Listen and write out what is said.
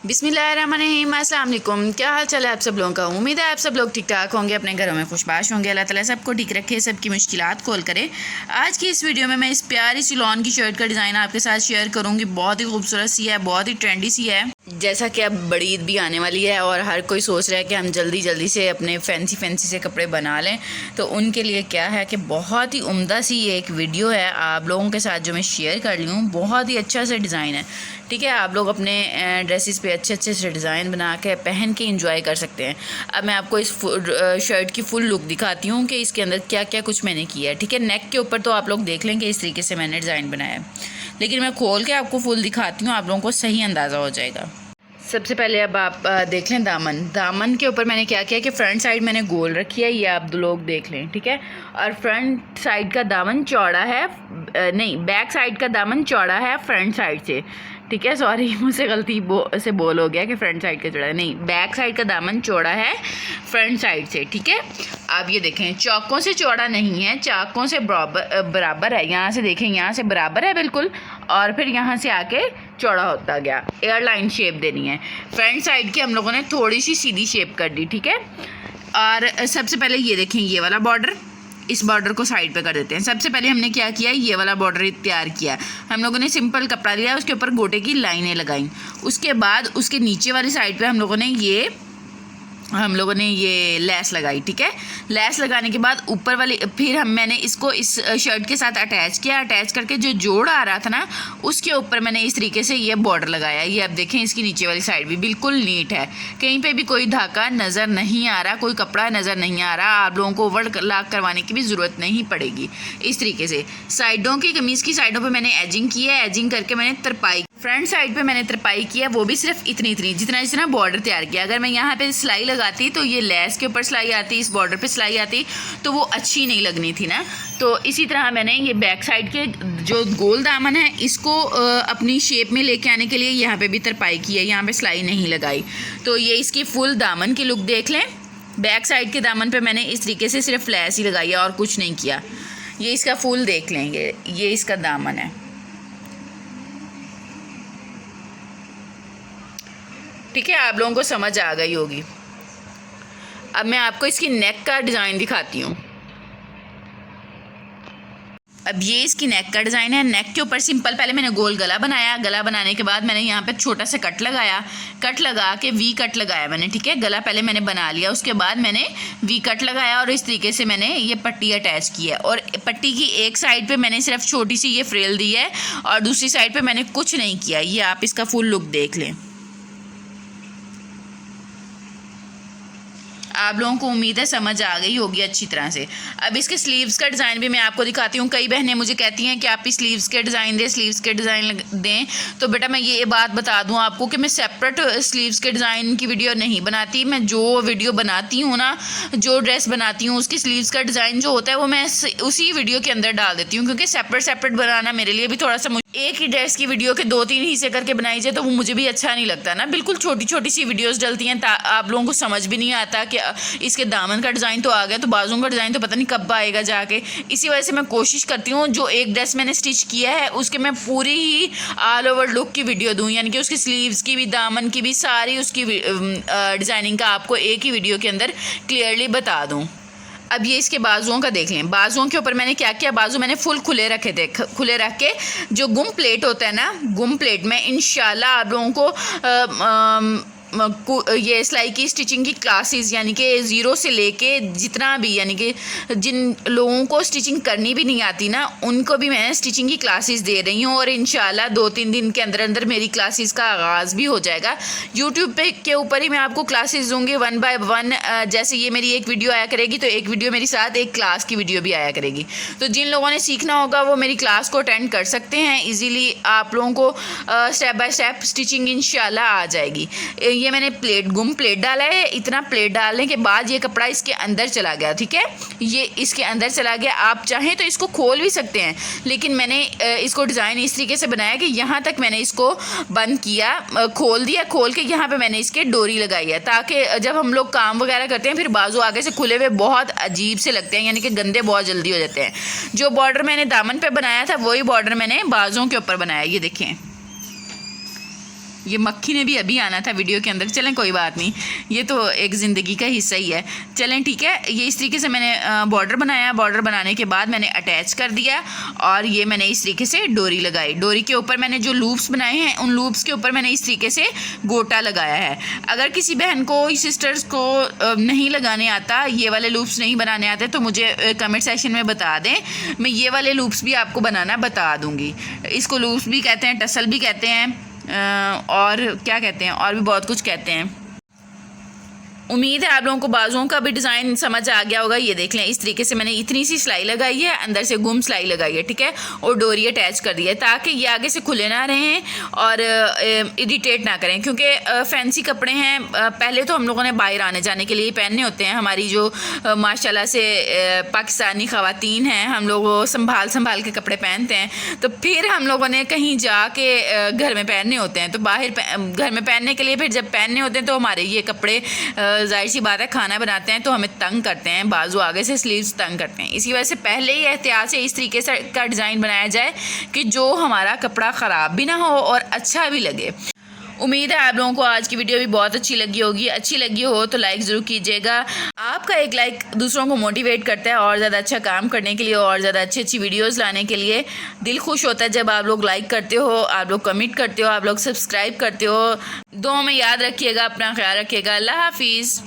बिस्मिल्लाहिर्रहमानिर्रहीम, अस्सलाम वालेकुम। क्या हाल चाल है आप सब लोगों का। उम्मीद है आप सब लोग ठीक ठाक होंगे, अपने घरों में खुशबाश होंगे। अल्लाह ताला सबको ठीक रखे, सबकी मुश्किलात खोल करे। आज की इस वीडियो में मैं इस प्यारी सी लॉन की शर्ट का डिज़ाइन आपके साथ शेयर करूँगी। बहुत ही खूबसूरत सी है, बहुत ही ट्रेंडी सी है। जैसा कि अब बड़ी ईद भी आने वाली है और हर कोई सोच रहा है कि हम जल्दी जल्दी से अपने फैंसी से कपड़े बना लें, तो उनके लिए क्या है कि बहुत ही उम्दा सी ये एक वीडियो है आप लोगों के साथ जो मैं शेयर कर ली हूँ। बहुत ही अच्छा सा डिज़ाइन है, ठीक है। आप लोग अपने ड्रेसेस पे अच्छे से डिज़ाइन बना के पहन के इंजॉय कर सकते हैं। अब मैं आपको इस शर्ट की फुल लुक दिखाती हूँ कि इसके अंदर क्या क्या कुछ मैंने किया है, ठीक है। नेक के ऊपर तो आप लोग देख लेंगे इस तरीके से मैंने डिज़ाइन बनाया है, लेकिन मैं खोल के आपको फुल दिखाती हूँ, आप लोगों को सही अंदाज़ा हो जाएगा। सबसे पहले अब आप देख लें दामन के ऊपर मैंने क्या किया कि फ्रंट साइड मैंने गोल रखी है, ये आप लोग देख लें, ठीक है। और फ्रंट साइड का दामन चौड़ा है, नहीं बैक साइड का दामन चौड़ा है फ्रंट साइड से, ठीक है। सॉरी मुझसे गलती से बोल हो गया कि फ्रंट साइड का चौड़ा है, नहीं बैक साइड का दामन चौड़ा है फ्रंट साइड से, ठीक है। आप ये देखें चौकों से चौड़ा नहीं है, चाकों से बराबर है। यहाँ से देखें, यहाँ से बराबर है बिल्कुल, और फिर यहाँ से आके चौड़ा होता गया। एयरलाइन शेप देनी है। फ्रंट साइड की हम लोगों ने थोड़ी सी सीधी शेप कर दी, ठीक है। और सबसे पहले ये देखें ये वाला बॉर्डर, इस बॉर्डर को साइड पे कर देते हैं। सबसे पहले हमने क्या किया, ये वाला बॉर्डर तैयार किया। हम लोगों ने सिंपल कपड़ा लिया, उसके ऊपर गोटे की लाइनें लगाई। उसके बाद उसके नीचे वाली साइड पे हम लोगों ने ये लेस लगाई, ठीक है। लेस लगाने के बाद ऊपर वाली फिर मैंने इसको इस शर्ट के साथ अटैच किया। अटैच करके जो जोड़ आ रहा था ना, उसके ऊपर मैंने इस तरीके से ये बॉर्डर लगाया। ये आप देखें, इसकी नीचे वाली साइड भी बिल्कुल नीट है, कहीं पे भी कोई धागा नज़र नहीं आ रहा, कोई कपड़ा नज़र नहीं आ रहा। आप लोगों को ओवरलॉक करवाने की भी ज़रूरत नहीं पड़ेगी। इस तरीके से साइडों की, कमीज़ की साइडों पर मैंने एजिंग की है। एजिंग करके मैंने तरपाई, फ्रंट साइड पे मैंने तरपाई किया, वो भी सिर्फ इतनी जितना बॉर्डर तैयार किया। अगर मैं यहाँ पे सिलाई लगाती तो ये लेस के ऊपर सिलाई आती, इस बॉर्डर पे सिलाई आती, तो वो अच्छी नहीं लगनी थी ना। तो इसी तरह मैंने ये बैक साइड के जो गोल दामन है, इसको अपनी शेप में लेके आने के लिए यहाँ पे भी तरपाई की है, यहाँ पे सिलाई नहीं लगाई। तो ये इसकी फुल दामन की लुक देख लें। बैक साइड के दामन पे मैंने इस तरीके से सिर्फ लेस ही लगाई है और कुछ नहीं किया। ये इसका फुल देख लेंगे, ये इसका दामन है, ठीक है। आप लोगों को समझ आ गई होगी। अब मैं आपको इसकी नेक का डिज़ाइन दिखाती हूँ। अब ये इसकी नेक का डिज़ाइन है। नेक के ऊपर सिंपल पहले मैंने गोल गला बनाया। गला बनाने के बाद मैंने यहाँ पे छोटा सा कट लगाया। कट लगा के वी कट लगाया मैंने, ठीक है। गला पहले मैंने बना लिया, उसके बाद मैंने वी कट लगाया और इस तरीके से मैंने ये पट्टी अटैच की है। और पट्टी की एक साइड पे मैंने सिर्फ छोटी सी ये फ्रिल दी है और दूसरी साइड पे मैंने कुछ नहीं किया। ये आप इसका फुल लुक देख लें। आप लोगों को उम्मीद है समझ आ गई होगी अच्छी तरह से। अब इसके स्लीव्स का डिज़ाइन भी मैं आपको दिखाती हूँ। कई बहनें मुझे कहती हैं कि आप इस स्लीव्स के डिज़ाइन दें, स्लीव्स के डिज़ाइन दें। तो बेटा मैं ये बात बता दूँ आपको कि मैं सेपरेट स्लीव्स के डिज़ाइन की वीडियो नहीं बनाती। मैं जो वीडियो बनाती हूँ ना, जो ड्रेस बनाती हूँ, उसकी स्लीव्स का डिज़ाइन जो होता है वो मैं उसी वीडियो के अंदर डाल देती हूँ, क्योंकि सेपरेट बनाना मेरे लिए भी थोड़ा सा, एक ही ड्रेस की वीडियो के 2-3 हिस्से करके बनाई जाए तो वो मुझे भी अच्छा नहीं लगता ना। बिल्कुल छोटी सी वीडियोस डलती हैं, आप लोगों को समझ भी नहीं आता कि इसके दामन का डिज़ाइन तो आ गया, तो बाजुओं का डिज़ाइन तो पता नहीं कब आएगा जाके। इसी वजह से मैं कोशिश करती हूँ जो एक ड्रेस मैंने स्टिच किया है उसके मैं पूरी ही ऑल ओवर लुक की वीडियो दूँ, यानी कि उसकी स्लीव्स की भी, दामन की भी, सारी उसकी डिज़ाइनिंग का आपको एक ही वीडियो के अंदर क्लियरली बता दूँ। अब ये इसके बाजुओं का देख लें। बाजुओं के ऊपर मैंने क्या किया, बाजू मैंने फुल खुले रखे थे। खुले रख के जो गुम प्लेट होता है ना, गुम प्लेट में इंशाल्लाह आप लोगों को ये सिलाई की स्टिचिंग की क्लासेस, यानी कि 0 से लेके जितना भी, यानी कि जिन लोगों को स्टिचिंग करनी भी नहीं आती ना, उनको भी मैं स्टिचिंग की क्लासेस दे रही हूँ। और इंशाल्लाह 2-3 दिन के अंदर मेरी क्लासेस का आगाज़ भी हो जाएगा। यूट्यूब पे के ऊपर ही मैं आपको क्लासेस दूँगी 1 बाय 1। जैसे ये मेरी एक वीडियो आया करेगी तो एक वीडियो मेरी साथ एक क्लास की वीडियो भी आया करेगी। तो जिन लोगों ने सीखना होगा वो मेरी क्लास को अटेंड कर सकते हैं ईज़िली। आप लोगों को स्टेप बाय स्टेप स्टिचिंग इंशाल्लाह आ जाएगी। ये मैंने गुम प्लेट डाला है। इतना प्लेट डालने के बाद ये कपड़ा इसके अंदर चला गया, ठीक है। ये इसके अंदर चला गया। आप चाहें तो इसको खोल भी सकते हैं, लेकिन मैंने इसको डिज़ाइन इस तरीके से बनाया कि यहाँ तक मैंने इसको बंद किया, खोल दिया। खोल के यहाँ पे मैंने इसके डोरी लगाई है, ताकि जब हम लोग काम वगैरह करते हैं फिर बाजू आगे से खुले हुए बहुत अजीब से लगते हैं, यानी कि गंदे बहुत जल्दी हो जाते हैं। जो बॉर्डर मैंने दामन पे बनाया था वही बॉर्डर मैंने बाजुओं के ऊपर बनाया। ये देखें, ये मक्खी ने भी अभी आना था वीडियो के अंदर। चलें कोई बात नहीं, ये तो एक ज़िंदगी का हिस्सा ही है। चलें ठीक है, ये इस तरीके से मैंने बॉर्डर बनाया। बॉर्डर बनाने के बाद मैंने अटैच कर दिया और ये मैंने इस तरीके से डोरी लगाई। डोरी के ऊपर मैंने जो लूप्स बनाए हैं उन लूप्स के ऊपर मैंने इस तरीके से गोटा लगाया है। अगर किसी बहन को, सिस्टर्स को नहीं लगाने आता, ये वाले लूप्स नहीं बनाने आते, तो मुझे कमेंट सेक्शन में बता दें, मैं ये वाले लूप्स भी आपको बनाना बता दूँगी। इसको लूप्स भी कहते हैं, टसल भी कहते हैं, और क्या कहते हैं, और भी बहुत कुछ कहते हैं। उम्मीद है आप लोगों को बाजुओं का भी डिज़ाइन समझ आ गया होगा। ये देख लें, इस तरीके से मैंने इतनी सी सिलाई लगाई है, अंदर से गुम सिलाई लगाई है, ठीक है, और डोरी अटैच कर दी है ताकि ये आगे से खुले ना रहें और इरिटेट ना करें, क्योंकि फैंसी कपड़े हैं। पहले तो हम लोगों ने बाहर आने जाने के लिए पहनने होते हैं। हमारी जो माशाल्लाह से पाकिस्तानी ख़वातीन हैं, हम लोग संभाल के कपड़े पहनते हैं, तो फिर हम लोगों ने कहीं जाके घर में पहनने होते हैं। तो बाहर घर में पहनने के लिए फिर जब पहनने होते हैं तो हमारे ये कपड़े जाहिर सी बात है, खाना बनाते हैं तो हमें तंग करते हैं, बाजू आगे से स्लीव्स तंग करते हैं। इसी वजह से पहले ही एहतियात से इस तरीके से का डिज़ाइन बनाया जाए कि जो हमारा कपड़ा ख़राब भी ना हो और अच्छा भी लगे। उम्मीद है आप लोगों को आज की वीडियो भी बहुत अच्छी लगी होगी। अच्छी लगी हो तो लाइक ज़रूर कीजिएगा। आपका एक लाइक दूसरों को मोटिवेट करता है और ज़्यादा अच्छा काम करने के लिए और ज़्यादा अच्छी वीडियोस लाने के लिए। दिल खुश होता है जब आप लोग लाइक करते हो, आप लोग कमेंट करते हो, आप लोग सब्सक्राइब करते हो। दुआ में याद रखिएगा, अपना ख्याल रखिएगा। अल्लाह हाफिज़।